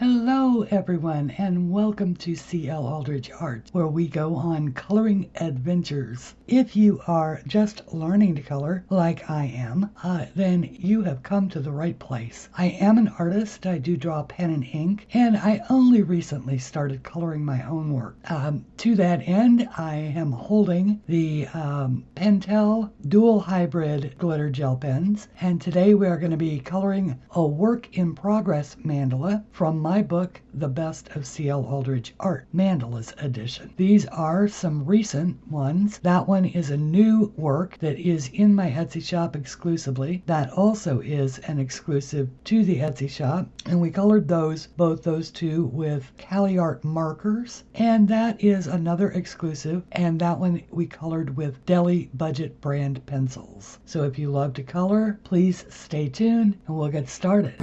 Hello everyone and welcome to CL Aldridge Art, where we go on coloring adventures. If you are just learning to color like I am, then you have come to the right place. I am an artist, I do draw pen and ink, and I only recently started coloring my own work. To that end, I am holding the Pentel Dual Hybrid Glitter Gel Pens, and today we are going to be coloring a work in progress mandala from my book, The Best of C.L. Aldridge Art, Mandalas edition. These are some recent ones. That one is a new work that is in my Etsy shop exclusively. That also is an exclusive to the Etsy shop. And we colored both those two with Cali Art markers. And that is another exclusive. And that one we colored with Deli Budget brand pencils. So if you love to color, please stay tuned and we'll get started.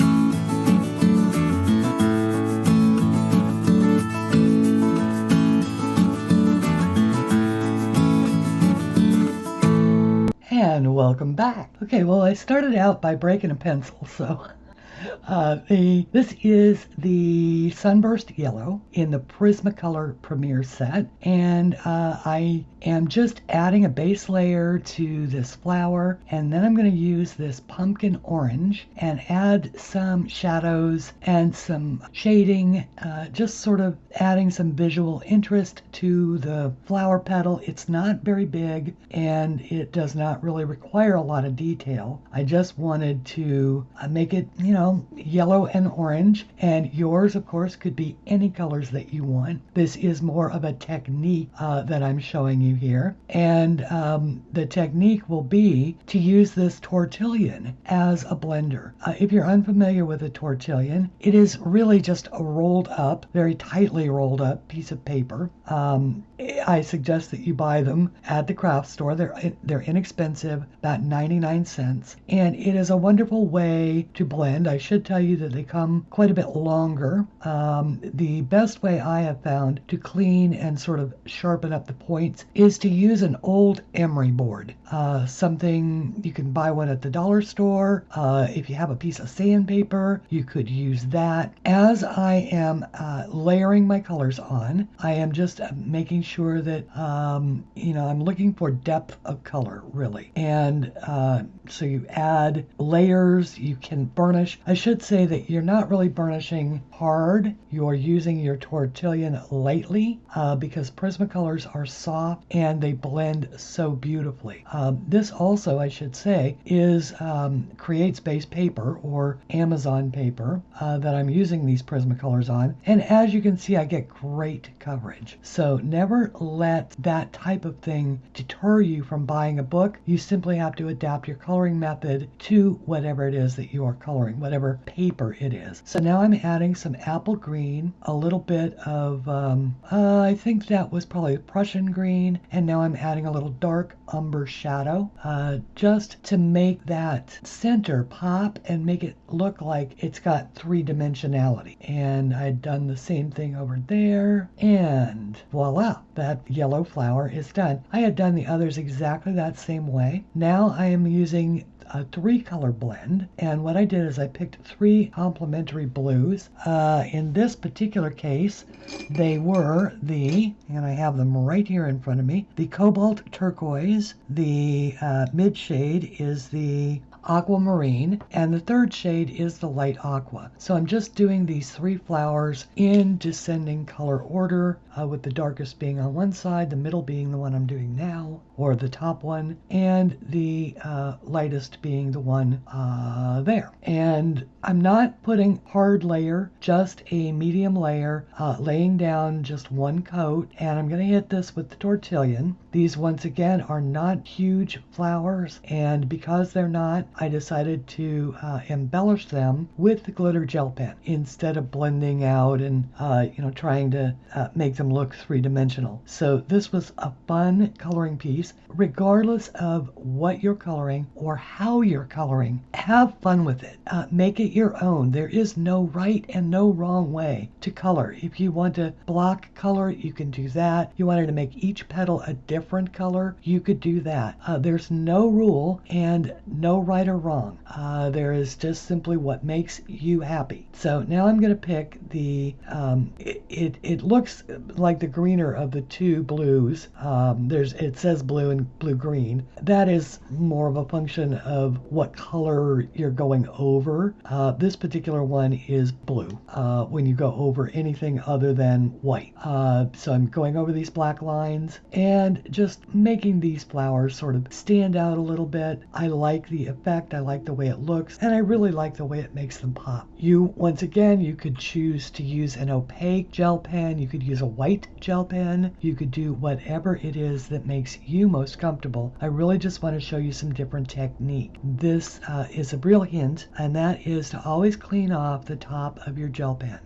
And welcome back. Okay, well, I started out by breaking a pencil, so this is the Sunburst Yellow in the Prismacolor Premier set, and I am just adding a base layer to this flower, and then I'm going to use this pumpkin orange and add some shadows and some shading, just sort of adding some visual interest to the flower petal. It's not very big, and it does not really require a lot of detail. I just wanted to make it, yellow and orange, and yours of course could be any colors that you want. This is more of a technique that I'm showing you here, and the technique will be to use this Tortillion as a blender. If you're unfamiliar with a Tortillion, it is really just a rolled up, very tightly rolled up piece of paper. I suggest that you buy them at the craft store. They're inexpensive, about 99 cents, and it is a wonderful way to blend. I should tell you that they come quite a bit longer. The best way I have found to clean and sort of sharpen up the points is to use an old emery board. Something, you can buy one at the dollar store. If you have a piece of sandpaper, you could use that. As I am layering my colors on, I am just making sure that, I'm looking for depth of color, really. And so you add layers, you can burnish. I should say that you're not really burnishing hard. You're using your Tortillion lightly because Prismacolors are soft and they blend so beautifully. This also, I should say, is creates base paper or Amazon paper that I'm using these Prismacolors on. And as you can see, I get great coverage. So never let that type of thing deter you from buying a book. You simply have to adapt your coloring method to whatever it is that you are coloring, whatever paper it is. So now I'm adding some apple green, a little bit of, I think that was probably Prussian green, and now I'm adding a little dark umber shadow, just to make that center pop and make it look like it's got three-dimensionality. And I'd done the same thing over there, and voila, that yellow flower is done. I had done the others exactly that same way. Now I am using a 3-color blend, and what I did is I picked 3 complementary blues. In this particular case, they were and I have them right here in front of me, the cobalt turquoise, the mid shade is the aquamarine, and the third shade is the light aqua. So I'm just doing these 3 flowers in descending color order, with the darkest being on one side, the middle being the one I'm doing now, or the top one, and the lightest being the one there. And I'm not putting hard layer, just a medium layer, laying down just 1 coat, and I'm going to hit this with the Tortillion. These once again are not huge flowers, and because they're not, I decided to embellish them with the glitter gel pen instead of blending out and trying to make them look three-dimensional. So this was a fun coloring piece. Regardless of what you're coloring or how you're coloring, have fun with it. Make it your own. There is no right and no wrong way to color. If you want to block color, you can do that. If you wanted to make each petal a different color, you could do that. There's no rule and no right right or wrong. There is just simply what makes you happy. So now I'm going to pick the, it looks like the greener of the two blues. It says blue and blue-green. That is more of a function of what color you're going over. This particular one is blue when you go over anything other than white. So I'm going over these black lines and just making these flowers sort of stand out a little bit. I like the effect, I like the way it looks, and I really like the way it makes them pop. Once again, you could choose to use an opaque gel pen, you could use a white gel pen, you could do whatever it is that makes you most comfortable. I really just want to show you some different technique. This is a real hint, and that is to always clean off the top of your gel pen,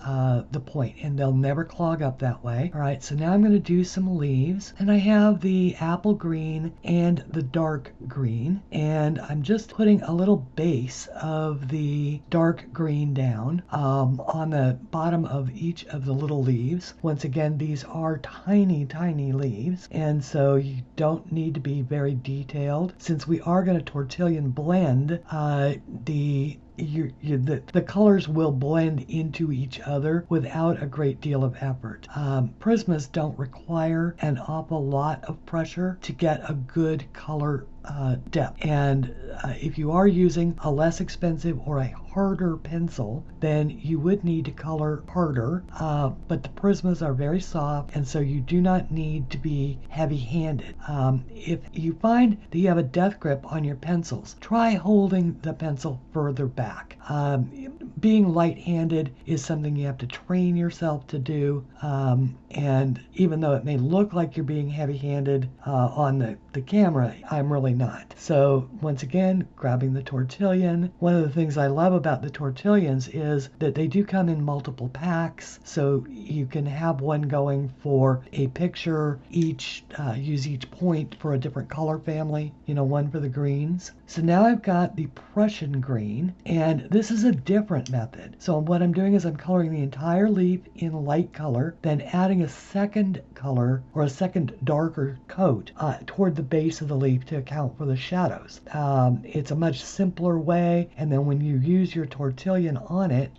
the point, and they'll never clog up that way. All right, so now I'm going to do some leaves, and I have the apple green and the dark green, and I'm just putting a little base of the dark green down on the bottom of each of the little leaves. Once again, these are tiny, tiny leaves, and so you don't need to be very detailed. Since we are going to tortillion blend, the colors will blend into each other without a great deal of effort. Prismas don't require an awful lot of pressure to get a good color depth. And if you are using a less expensive or a harder pencil, then you would need to color harder. But the Prismas are very soft, and so you do not need to be heavy-handed. If you find that you have a death grip on your pencils, try holding the pencil further back. Being light-handed is something you have to train yourself to do. And even though it may look like you're being heavy-handed on the camera, I'm really not. So once again, grabbing the Tortillion. One of the things I love about the Tortillions is that they do come in multiple packs, so you can have one going for a picture, use each point for a different color family, one for the greens. So now I've got the Prussian green, and this is a different method. So what I'm doing is I'm coloring the entire leaf in light color, then adding a second color or a second darker coat toward the base of the leaf to account for the shadows. It's a much simpler way, and then when you use your Tortillion on it,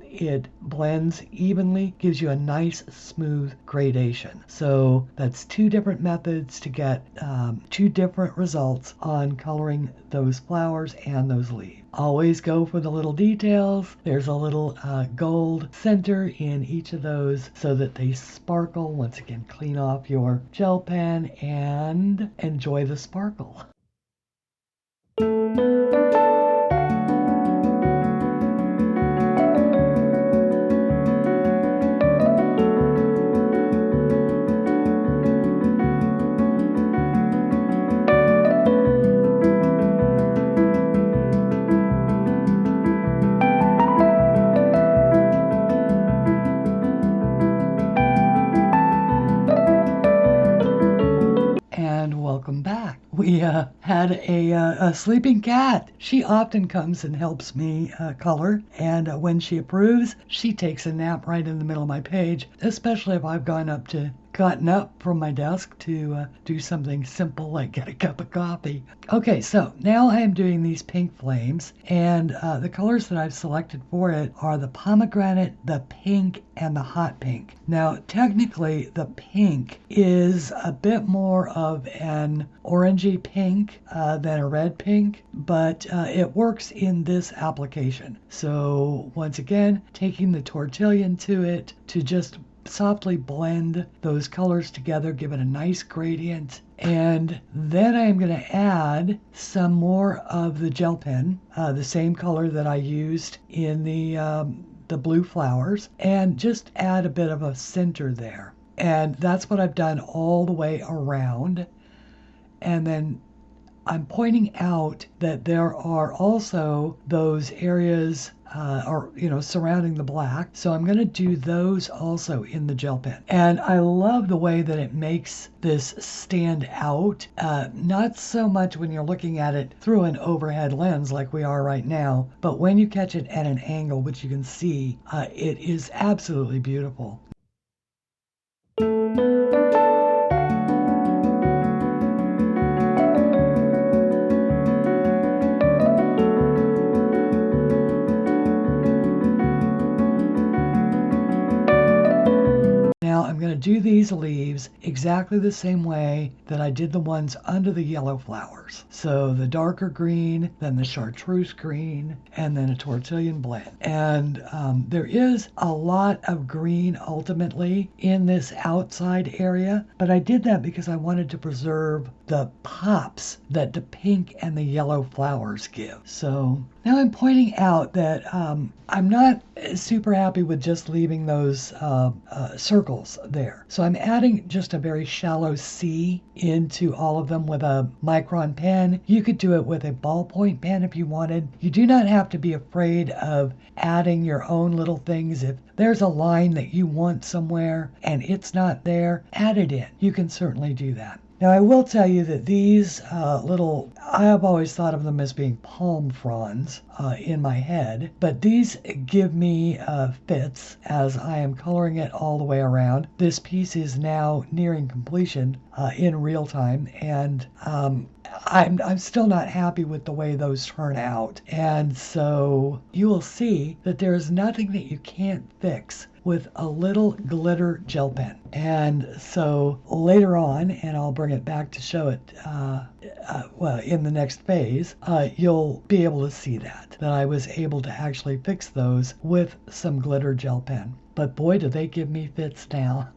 it blends evenly, gives you a nice smooth gradation. So that's two different methods to get two different results on coloring those flowers and those leaves. Always go for the little details. There's a little gold center in each of those so that they sparkle. Once again, clean off your gel pen and enjoy the sparkle. Welcome back. We had a sleeping cat. She often comes and helps me color, and when she approves, she takes a nap right in the middle of my page, especially if I've gotten up from my desk to do something simple like get a cup of coffee. Okay, so now I am doing these pink flames, and the colors that I've selected for it are the pomegranate, the pink, and the hot pink. Now, technically, the pink is a bit more of an orangey pink than a red pink, but it works in this application. So once again, taking the Tortillion to it to just softly blend those colors together, give it a nice gradient. And then I'm going to add some more of the gel pen, the same color that I used in the blue flowers, and just add a bit of a center there. And that's what I've done all the way around. And then I'm pointing out that there are also those areas surrounding the black. So I'm going to do those also in the gel pen. And I love the way that it makes this stand out. Not so much when you're looking at it through an overhead lens like we are right now, but when you catch it at an angle, which you can see, it is absolutely beautiful. I'm going to do these leaves exactly the same way that I did the ones under the yellow flowers. So the darker green, then the chartreuse green, and then a Tortillion blend. And there is a lot of green ultimately in this outside area, but I did that because I wanted to preserve the pops that the pink and the yellow flowers give. So now I'm pointing out that I'm not super happy with just leaving those circles there. So I'm adding just a very shallow C into all of them with a micron pen. You could do it with a ballpoint pen if you wanted. You do not have to be afraid of adding your own little things. If there's a line that you want somewhere and it's not there, add it in. You can certainly do that. Now, I will tell you that these I have always thought of them as being palm fronds in my head, but these give me fits as I am coloring it all the way around. This piece is now nearing completion in real time, and I'm still not happy with the way those turn out. And so you will see that there is nothing that you can't fix with a little glitter gel pen. And so later on, and I'll bring it back to show it, in the next phase, you'll be able to see that I was able to actually fix those with some glitter gel pen. But boy, do they give me fits now.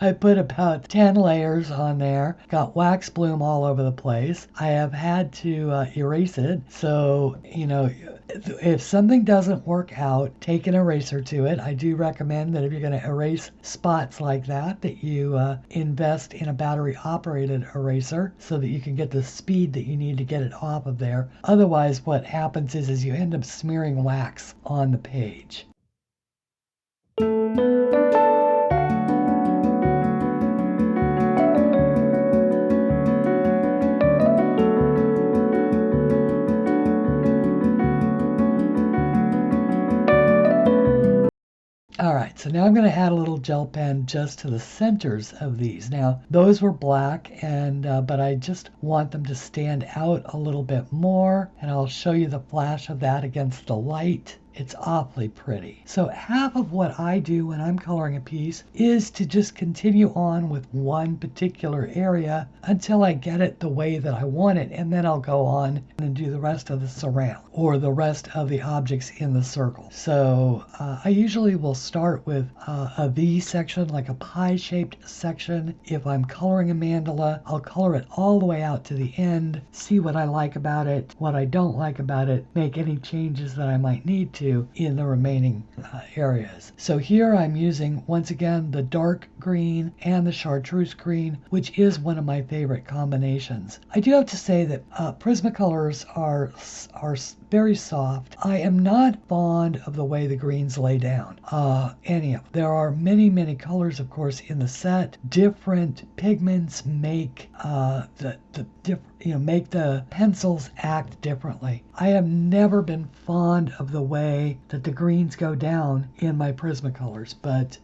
I put about 10 layers on there, got wax bloom all over the place. I have had to erase it. So, if something doesn't work out, take an eraser to it. I do recommend that if you're going to erase spots like that you invest in a battery-operated eraser so that you can get the speed that you need to get it off of there. Otherwise, what happens is you end up smearing wax on the page. All right, so now I'm going to add a little gel pen just to the centers of these. Now, those were black, but I just want them to stand out a little bit more, and I'll show you the flash of that against the light. It's awfully pretty. So half of what I do when I'm coloring a piece is to just continue on with one particular area until I get it the way that I want it, and then I'll go on and do the rest of the surround or the rest of the objects in the circle. So I usually will start with a V section, like a pie-shaped section. If I'm coloring a mandala, I'll color it all the way out to the end, see what I like about it, what I don't like about it, make any changes that I might need to in the remaining areas. So here I'm using, once again, the dark green and the chartreuse green, which is one of my favorite combinations. I do have to say that Prismacolors are very soft. I am not fond of the way the greens lay down. There are many colors, of course, in the set. Different pigments make make the pencils act differently. I have never been fond of the way that the greens go down in my Prismacolors, but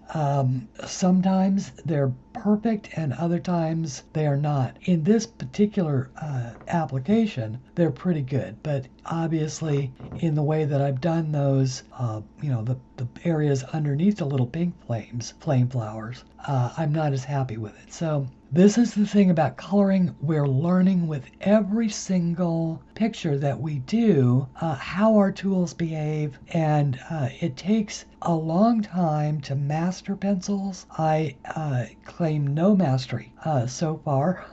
sometimes they're perfect and other times they are not. In this particular application, they're pretty good, but obviously in the way that I've done those, the areas underneath the little pink flame flowers, I'm not as happy with it. So this is the thing about coloring. We're learning with every single picture that we do how our tools behave, and it takes a long time to master pencils. I claim no mastery so far.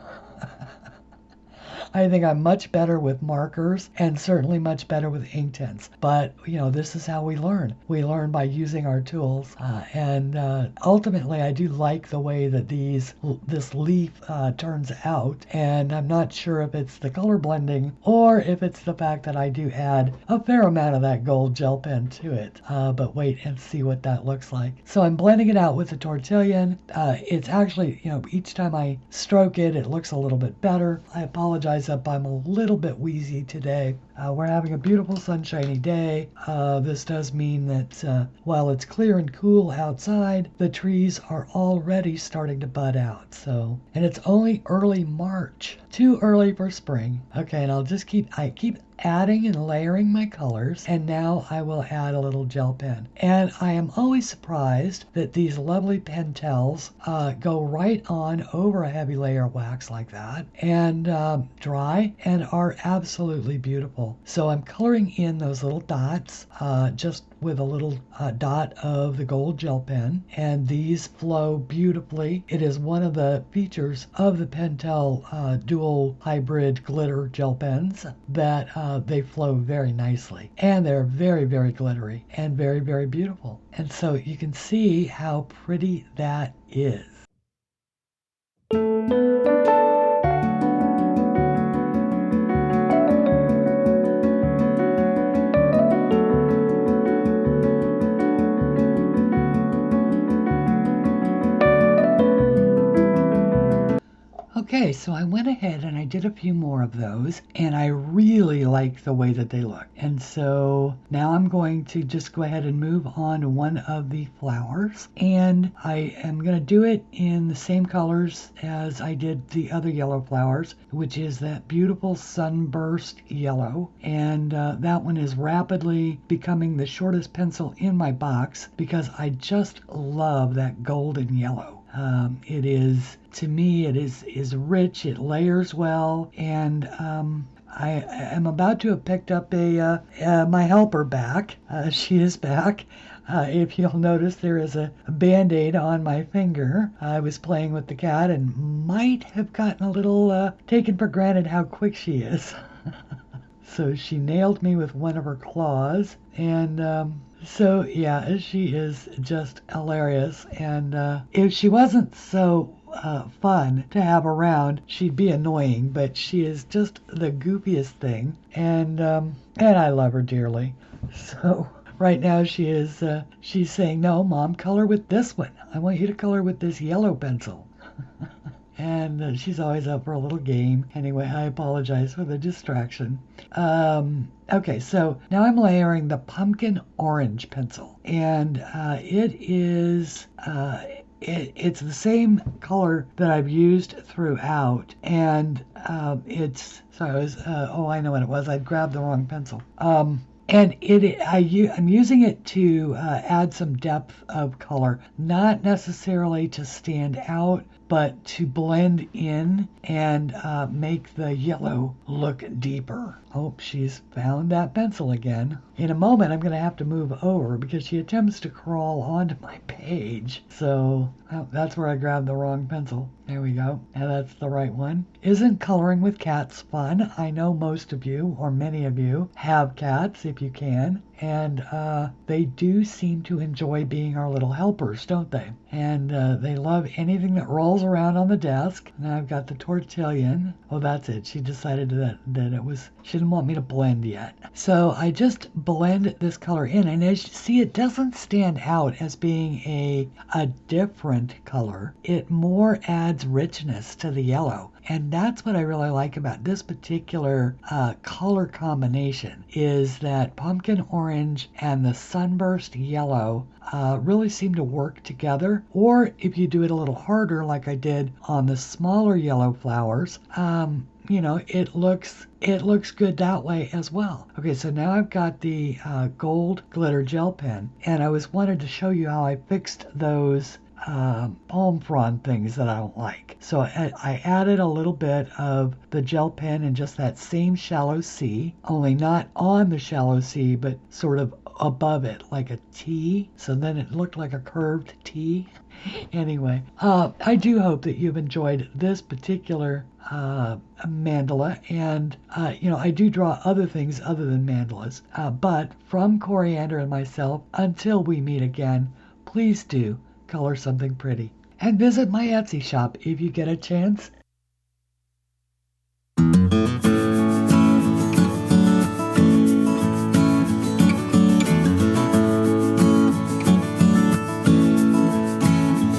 I think I'm much better with markers and certainly much better with Inktense. But, this is how we learn. We learn by using our tools. And ultimately, I do like the way that this leaf turns out. And I'm not sure if it's the color blending or if it's the fact that I do add a fair amount of that gold gel pen to it. But wait and see what that looks like. So I'm blending it out with the Tortillion. It's actually, each time I stroke it, it looks a little bit better. I apologize up. I'm a little bit wheezy today. We're having a beautiful sunshiny day. This does mean that while it's clear and cool outside, the trees are already starting to bud out. And it's only early March. Too early for spring. Okay, and I keep adding and layering my colors, and now I will add a little gel pen. And I am always surprised that these lovely Pentels go right on over a heavy layer of wax like that and dry and are absolutely beautiful. So I'm coloring in those little dots just with a little dot of the gold gel pen, and these flow beautifully. It is one of the features of the Pentel dual hybrid glitter gel pens that they flow very nicely, and they're very, very glittery and very, very beautiful. And so you can see how pretty that is. Okay, so I went ahead and I did a few more of those, and I really like the way that they look. And so now I'm going to just go ahead and move on to one of the flowers, and I am going to do it in the same colors as I did the other yellow flowers, which is that beautiful sunburst yellow. And that one is rapidly becoming the shortest pencil in my box because I just love that golden yellow. It is, to me, it is rich, it layers well, and I am about to have picked up my helper back. She is back. If you'll notice, there is a Band-Aid on my finger. I was playing with the cat and might have gotten a little taken for granted how quick she is. So she nailed me with one of her claws, and so yeah, she is just hilarious. And if she wasn't so fun to have around, she'd be annoying. But she is just the goofiest thing, and I love her dearly. So right now she's saying, "No, Mom, color with this one. I want you to color with this yellow pencil." And she's always up for a little game. Anyway, I apologize for the distraction. Okay, so now I'm layering the pumpkin orange pencil. And it's the same color that I've used throughout. And I know what it was. I grabbed the wrong pencil. And I'm using it to add some depth of color, not necessarily to stand out, but to blend in and make the yellow look deeper. Oh, she's found that pencil again. In a moment, I'm going to have to move over because she attempts to crawl onto my page. So that's where I grabbed the wrong pencil. There we go. And that's the right one. Isn't coloring with cats fun? I know most of you, or many of you, have cats if you can. And they do seem to enjoy being our little helpers, don't they? And they love anything that rolls around on the desk. Now I've got the Tortillion. Oh, that's it. She decided that she didn't want me to blend yet. So I just blend this color in. And as you see, it doesn't stand out as being a different color. It more adds richness to the yellow. And that's what I really like about this particular color combination, is that pumpkin orange and the sunburst yellow really seem to work together. Or if you do it a little harder, like I did on the smaller yellow flowers, it looks good that way as well. Okay, so now I've got the gold glitter gel pen, and I wanted to show you how I fixed those palm frond things that I don't like. So I added a little bit of the gel pen in just that same shallow C, only not on the shallow C, but sort of above it, like a T. So then it looked like a curved T. Anyway, I do hope that you've enjoyed this particular mandala, and I do draw other things other than mandalas, but from Coriander and myself, until we meet again, please do color something pretty. And visit my Etsy shop if you get a chance.